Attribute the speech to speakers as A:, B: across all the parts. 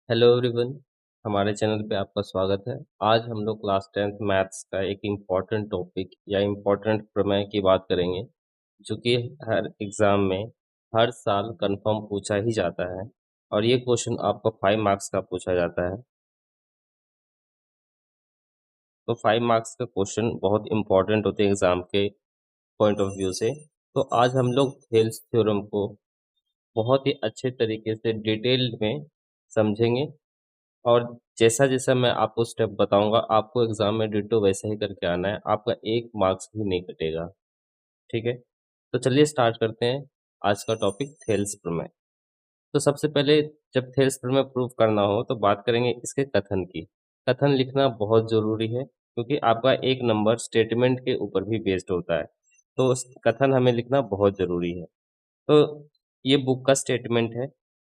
A: Hello everyone. हमारे channel पे आपका स्वागत है। आज हम लोग क्लास 10th मैथ्स का एक इम्पॉर्टेंट टॉपिक या इम्पॉर्टेंट प्रमेय की बात करेंगे, जो कि हर एग्जाम में हर साल कंफर्म पूछा ही जाता है। और ये क्वेश्चन आपको 5 मार्क्स का पूछा जाता है। तो 5 मार्क्स का क्वेश्चन बहुत इम्पॉर्टेंट होते हैं एग्जाम के पॉइंट ऑफ व्यू से। तो आज हम लोग थेल्स थ्योरम को बहुत ही अच्छे तरीके से डिटेल में समझेंगे। और जैसा जैसा मैं आपको स्टेप बताऊंगा, आपको एग्जाम में डिटो वैसा ही करके आना है। आपका 1 मार्क्स भी नहीं कटेगा। ठीक है, तो चलिए स्टार्ट करते हैं आज का टॉपिक थेल्स प्रमेय। तो सबसे पहले जब थेल्स प्रमेय प्रूव करना हो तो बात करेंगे इसके कथन की। कथन लिखना बहुत जरूरी है, क्योंकि आपका एक नंबर स्टेटमेंट के ऊपर भी बेस्ड होता है। तो उस कथन हमें लिखना बहुत जरूरी है। तो ये बुक का स्टेटमेंट है।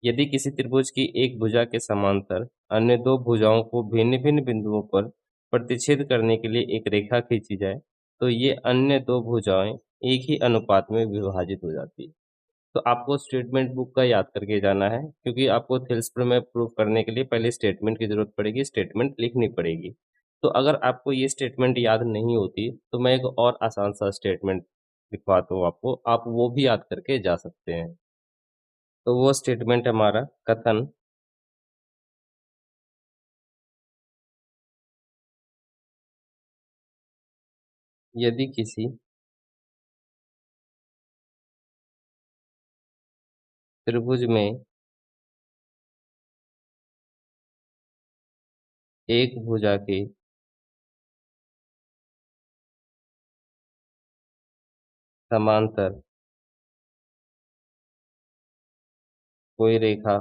A: यदि किसी त्रिभुज की एक भुजा के समांतर अन्य दो भुजाओं को भिन्न भिन्न बिंदुओं पर प्रतिच्छेद करने के लिए एक रेखा खींची जाए, तो ये अन्य दो भुजाएं एक ही अनुपात में विभाजित हो जाती है। तो आपको स्टेटमेंट बुक का याद करके जाना है, क्योंकि आपको थेल्स प्रमेय प्रूव करने के लिए पहले स्टेटमेंट की जरूरत पड़ेगी, स्टेटमेंट लिखनी पड़ेगी। तो अगर आपको ये स्टेटमेंट याद नहीं होती तो मैं एक और आसान सा स्टेटमेंट लिखवाता हूँ आपको, आप वो भी याद करके जा सकते हैं। तो वो स्टेटमेंट हमारा कथन, यदि किसी त्रिभुज में एक भुजा के समांतर कोई रेखा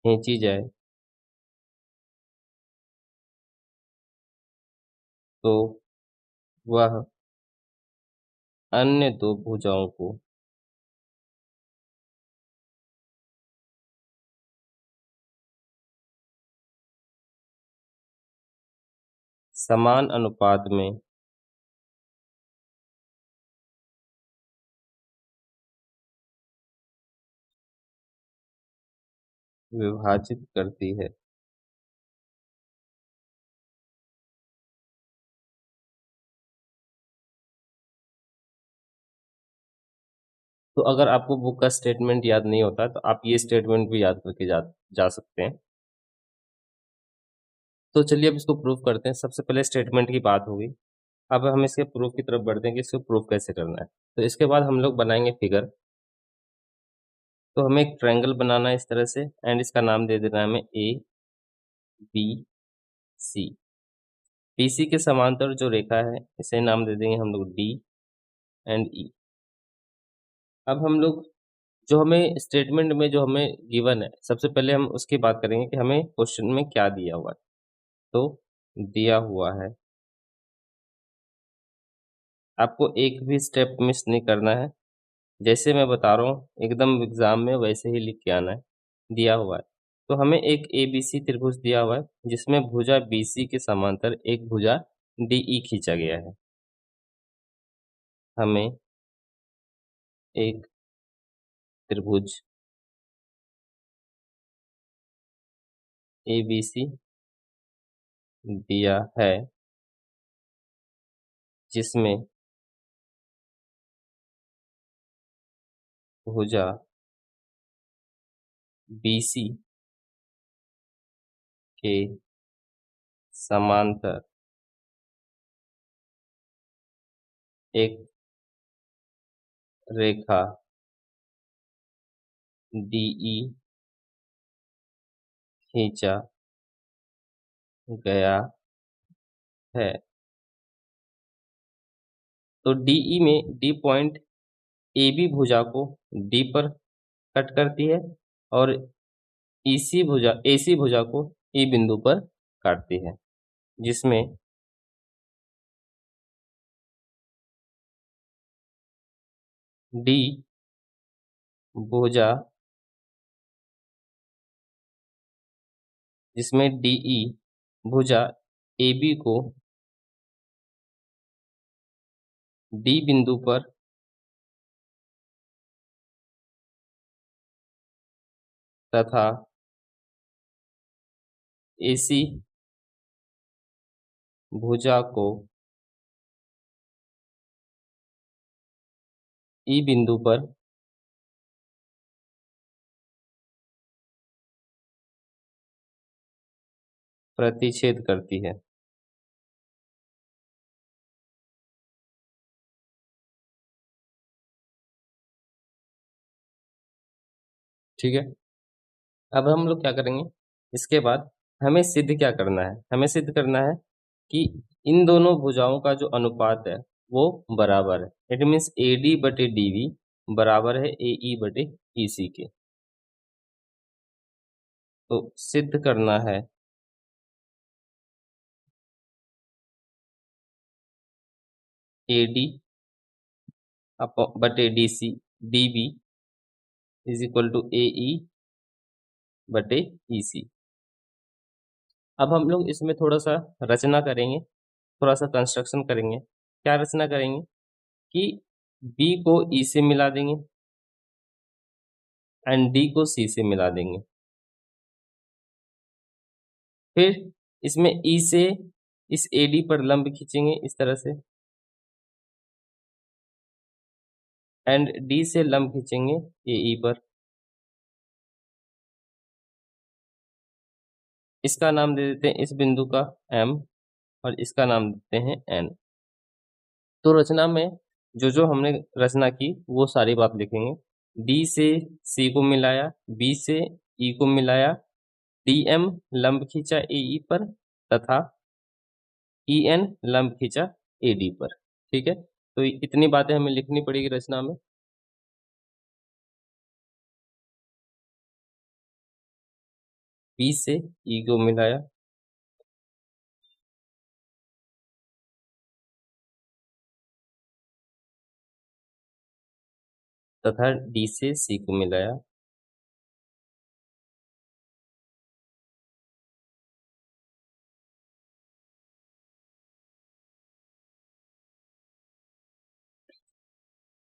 A: खींची जाए, तो वह अन्य दो भुजाओं को समान अनुपात में विभाजित करती है। तो अगर आपको बुक का स्टेटमेंट याद नहीं होता तो आप ये स्टेटमेंट भी याद करके जा सकते हैं। तो चलिए अब इसको प्रूव करते हैं। सबसे पहले स्टेटमेंट की बात होगी। अब हम इसके प्रूफ की तरफ बढ़ते हैं कि इसको प्रूफ कैसे करना है। तो इसके बाद हम लोग बनाएंगे फिगर। तो हमें एक ट्रायंगल बनाना है इस तरह से, एंड इसका नाम दे देना है हमें ए बी सी। बीसी के समांतर जो रेखा है इसे नाम दे देंगे हम लोग डी एंड ई। अब हम लोग जो हमें स्टेटमेंट में जो हमें गिवन है, सबसे पहले हम उसकी बात करेंगे कि हमें क्वेश्चन में क्या दिया हुआ है। तो दिया हुआ है, आपको एक भी स्टेप मिस नहीं करना है। जैसे मैं बता रहा हूँ एकदम एग्जाम में वैसे ही लिख के आना है। दिया हुआ है, तो हमें एक ए बी सी त्रिभुज दिया हुआ है, जिसमें भुजा बीसी के समांतर एक भुजा डीई खींचा गया है। हमें एक त्रिभुज ए बी सी दिया है, जिसमें भुजा बीसी के समांतर एक रेखा डीई खींचा गया है। तो डीई में डी पॉइंट ए बी भुजा को डी पर कट करती है, और एसी भुजा को ई बिंदु पर काटती है, जिसमें डी भुजा जिसमें डीई भुजा ए बी को डी बिंदु पर तथा AC भुजा को E बिंदु पर प्रतिच्छेद करती है। ठीक है, अब हम लोग क्या करेंगे, इसके बाद हमें सिद्ध क्या करना है, हमें सिद्ध करना है कि इन दोनों भुजाओं का जो अनुपात है वो बराबर है। इट मीन्स AD बटे DV बराबर है AE बटे EC के। तो सिद्ध करना है AD बटे DC DV is equal to AE बटे EC। अब हम लोग इसमें थोड़ा सा रचना करेंगे, थोड़ा सा कंस्ट्रक्शन करेंगे। क्या रचना करेंगे कि B को E से मिला देंगे एंड D को C से मिला देंगे। फिर इसमें E से इस AD पर लंब खींचेंगे इस तरह से एंड D से लंब खींचेंगे AE पर। इसका नाम दे देते हैं इस बिंदु का M और इसका नाम देते हैं N। तो रचना में जो जो हमने रचना की वो सारी बात लिखेंगे। D से C को मिलाया, B से E को मिलाया, DM लंब खींचा AE पर तथा EN लंब खींचा AD पर। ठीक है, तो इतनी बातें हमें लिखनी पड़ेगी रचना में। B से E को मिलाया, तथा D से C को मिलाया,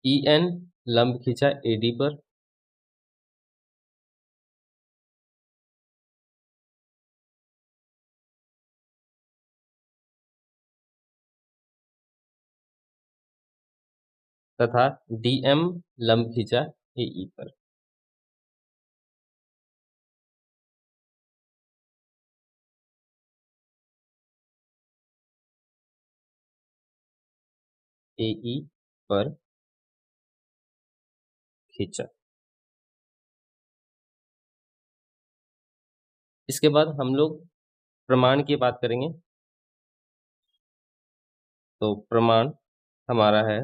A: EN लंब खींचा AD पर, तथा DM लंब खींचा AE पर। AE पर खींचा। इसके बाद हम लोग प्रमाण की बात करेंगे। तो प्रमाण हमारा है,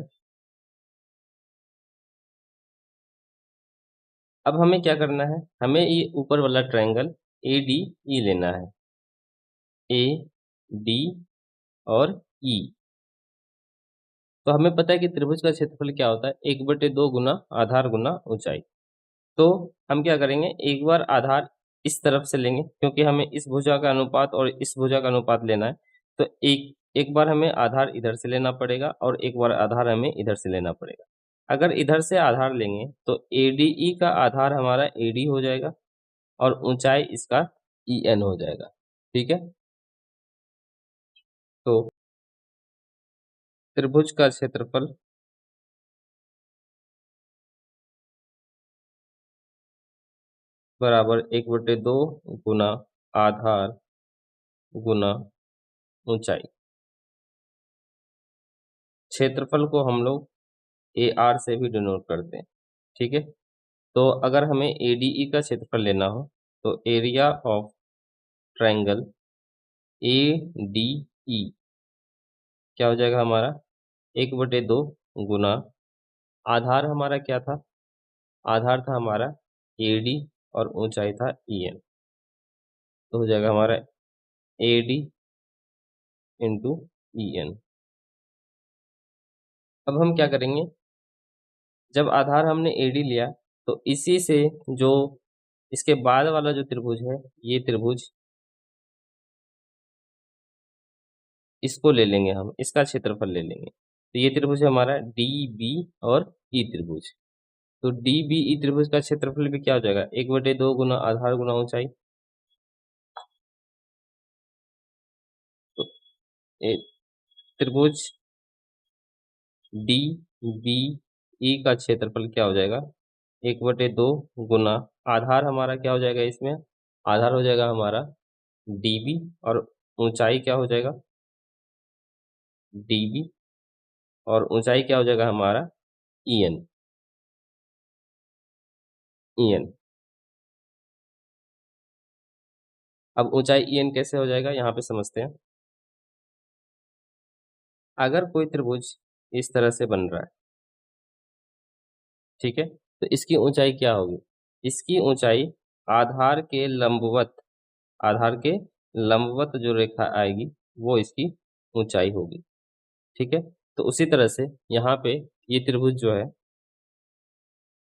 A: अब हमें क्या करना है, हमें ये ऊपर वाला ट्रायंगल ADE लेना है। AD और E। तो हमें पता है कि त्रिभुज का क्षेत्रफल क्या होता है, 1/2 गुना आधार गुना ऊंचाई। तो हम क्या करेंगे, एक बार आधार इस तरफ से लेंगे क्योंकि हमें इस भुजा का अनुपात और इस भुजा का अनुपात लेना है। तो एक एक बार हमें आधार इधर से लेना पड़ेगा और एक बार आधार हमें इधर से लेना पड़ेगा। अगर इधर से आधार लेंगे तो ADE का आधार हमारा AD हो जाएगा और ऊंचाई इसका EN हो जाएगा। ठीक है, तो त्रिभुज का क्षेत्रफल बराबर 1/2 गुना आधार गुना ऊंचाई। क्षेत्रफल को हम लोग AR से भी डिनोट करते हैं। ठीक है, तो अगर हमें ADE का क्षेत्रफल लेना हो तो एरिया ऑफ ट्रायंगल ADE क्या हो जाएगा हमारा, 1/2 गुना आधार हमारा क्या था, आधार था हमारा AD और ऊंचाई था EN। तो हो जाएगा हमारा AD इंटू EN। अब हम क्या करेंगे, जब आधार हमने AD लिया तो इसी से जो इसके बाद वाला जो त्रिभुज है, ये त्रिभुज, इसको ले लेंगे हम, इसका क्षेत्रफल ले लेंगे। तो ये त्रिभुज है हमारा DB और E त्रिभुज। तो डी बी ई त्रिभुज का क्षेत्रफल भी क्या हो जाएगा, 1/2 गुना आधार गुना ऊंचाई। तो ए, त्रिभुज डी बी ई का क्षेत्रफल क्या हो जाएगा, 1/2 गुना आधार हमारा क्या हो जाएगा, इसमें आधार हो जाएगा हमारा डीबी, और ऊंचाई क्या हो जाएगा, डीबी, और ऊंचाई क्या हो जाएगा हमारा ईएन, ईएन। अब ऊंचाई ईएन कैसे हो जाएगा, यहाँ पे समझते हैं। अगर कोई त्रिभुज इस तरह से बन रहा है, ठीक है, तो इसकी ऊंचाई क्या होगी, इसकी ऊंचाई आधार के लंबवत, आधार के लंबवत जो रेखा आएगी वो इसकी ऊंचाई होगी। ठीक है, तो उसी तरह से यहाँ पे ये त्रिभुज जो है,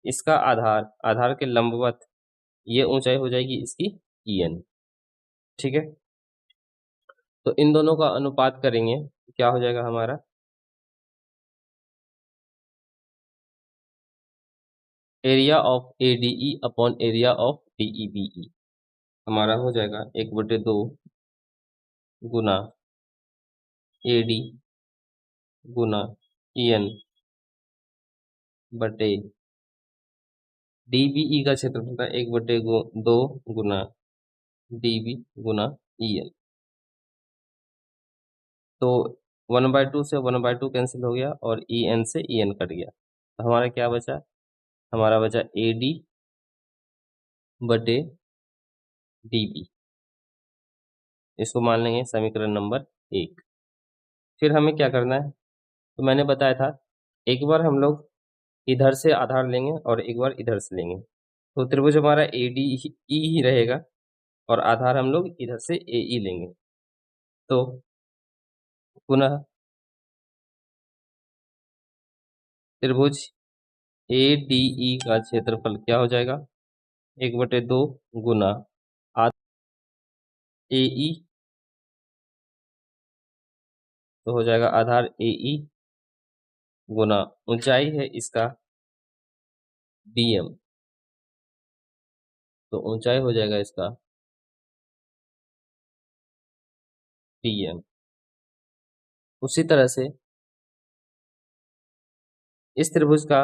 A: इसका आधार, आधार के लंबवत ये ऊंचाई हो जाएगी इसकी ईएन। ठीक है, तो इन दोनों का अनुपात करेंगे, क्या हो जाएगा हमारा, area of ADE upon area of DEBE हमारा हो जाएगा 1/2 गुना एडी गुना ईएन बटे डीबीई का क्षेत्रफल था 1/2 गुना डीबी गुना ईएन। तो 1/2 से 1/2 कैंसिल हो गया और ईएन से ईएन कट गया, तो हमारा क्या बचा, हमारा बचा एडी बटे डीबी। इसको मान लेंगे समीकरण नंबर 1। फिर हमें क्या करना है, तो मैंने बताया था, एक बार हम लोग इधर से आधार लेंगे और एक बार इधर से लेंगे, तो त्रिभुज हमारा एडी ई ही रहेगा, और आधार हम लोग इधर से ए ई लेंगे। तो पुनः त्रिभुज ए डी ई का क्षेत्रफल क्या हो जाएगा, 1/2 गुना ए ई, तो हो जाएगा आधार ए ई गुना ऊंचाई है इसका डीएम, तो ऊंचाई हो जाएगा इसका डीएम। उसी तरह से इस त्रिभुज का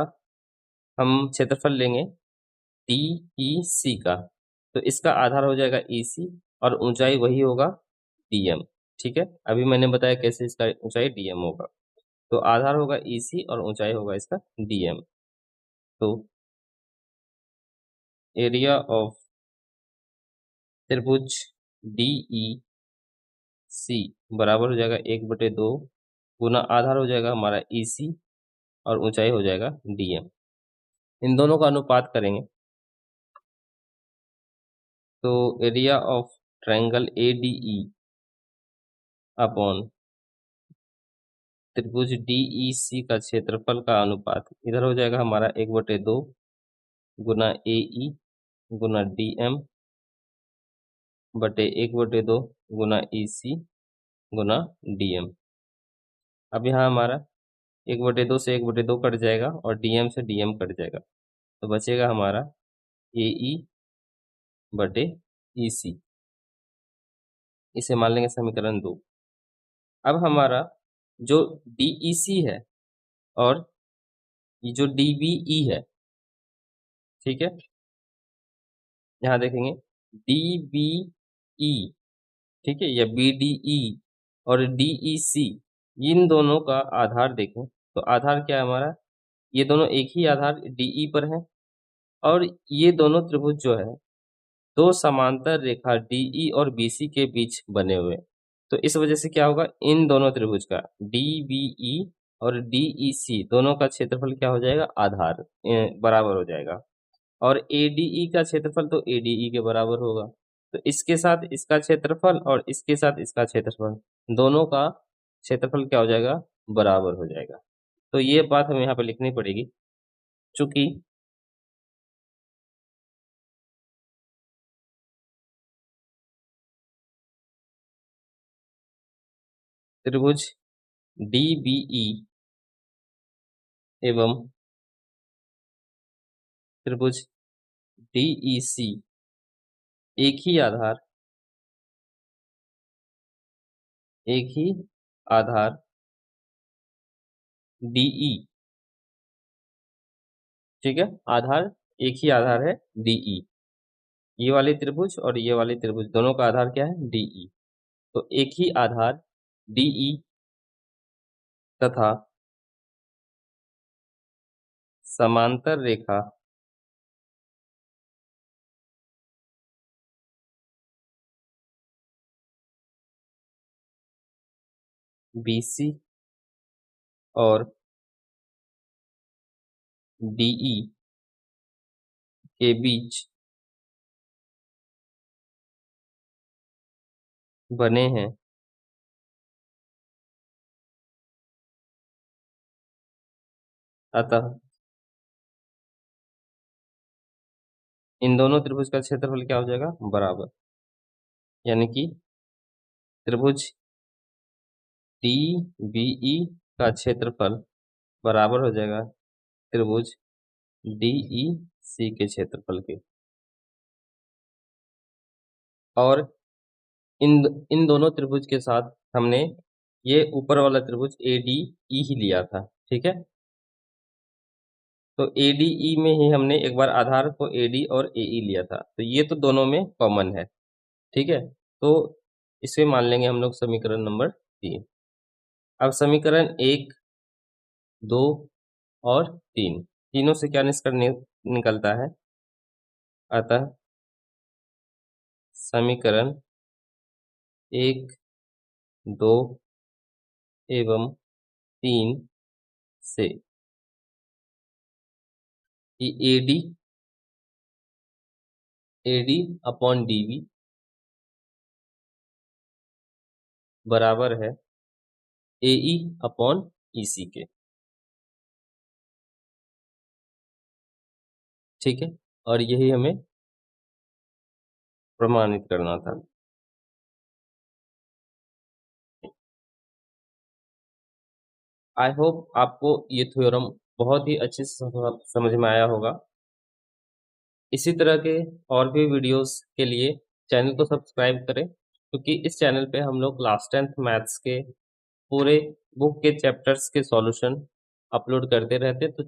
A: हम क्षेत्रफल लेंगे डी ई सी का, तो इसका आधार हो जाएगा ई सी और ऊंचाई वही होगा डीएम। ठीक है, अभी मैंने बताया कैसे इसका ऊंचाई डीएम होगा, तो आधार होगा ई सी और ऊंचाई होगा इसका डीएम। तो एरिया ऑफ त्रिभुज डीई सी बराबर हो जाएगा 1/2 गुना आधार हो जाएगा हमारा ई सी और ऊंचाई हो जाएगा डीएम। इन दोनों का अनुपात करेंगे, तो area of triangle ADE upon त्रिभुज डीईसी का क्षेत्रफल का अनुपात इधर हो जाएगा हमारा 1/2 गुना ए ई गुना डी एम बटे 1/2 गुना ई सी गुना डी एम। अब यहाँ हमारा 1/2 से 1/2 कट जाएगा और डीएम से डीएम कट जाएगा, तो बचेगा हमारा ए ई बटे ई सी। इसे मान लेंगे समीकरण 2। अब हमारा जो डीईसी है और ये जो डीबीई है, ठीक है, यहाँ देखेंगे डीबीई, ठीक है, या बीडीई और डीईसी, इन दोनों का आधार देखें, तो आधार क्या है हमारा, ये दोनों एक ही आधार डीई पर है, और ये दोनों त्रिभुज जो है दो समांतर रेखा डीई और बीसी के बीच बने हुए हैं। तो इस वजह से क्या होगा, इन दोनों त्रिभुज का डीबीई और डीईसी दोनों का क्षेत्रफल क्या हो जाएगा, आधार बराबर हो जाएगा, और एडीई का क्षेत्रफल तो एडीई के बराबर होगा। तो इसके साथ इसका क्षेत्रफल और इसके साथ इसका क्षेत्रफल, दोनों का क्षेत्रफल क्या हो जाएगा, बराबर हो जाएगा। तो ये बात हमें यहाँ पे लिखनी पड़ेगी, चूंकि त्रिभुज डीबीई एवं त्रिभुज DEC एक ही आधार DE, ठीक है, एक ही आधार है DE। ये वाले त्रिभुज और ये वाले त्रिभुज दोनों का आधार क्या है? DE। तो एक ही आधार DE तथा समांतर रेखा BC और DE के बीच बने हैं। अतः इन दोनों त्रिभुज का क्षेत्रफल क्या हो जाएगा? बराबर। यानी कि त्रिभुज DBE का क्षेत्रफल बराबर हो जाएगा त्रिभुज DEC के क्षेत्रफल के। और इन इन दोनों त्रिभुज के साथ हमने ये ऊपर वाला त्रिभुज ADE ही लिया था, ठीक है। तो ADE में ही हमने एक बार आधार को AD और AE लिया था, तो ये तो दोनों में कॉमन है, ठीक है। तो इसे मान लेंगे हम लोग समीकरण नंबर 3। अब समीकरण 1, 2 और 3 तीनों से क्या निकलता है? अतः समीकरण 1, 2 एवं 3 से कि AD अपॉन DB बराबर है AE अपॉन EC के, ठीक है। और यही हमें प्रमाणित करना था। आई होप आपको ये थ्योरम बहुत ही अच्छे से समझ में आया होगा। इसी तरह के और भी वीडियोस के लिए चैनल को सब्सक्राइब करें, क्योंकि इस चैनल पे हम लोग क्लास 10th मैथ्स के पूरे बुक के चैप्टर्स के सॉल्यूशन अपलोड करते रहते। तो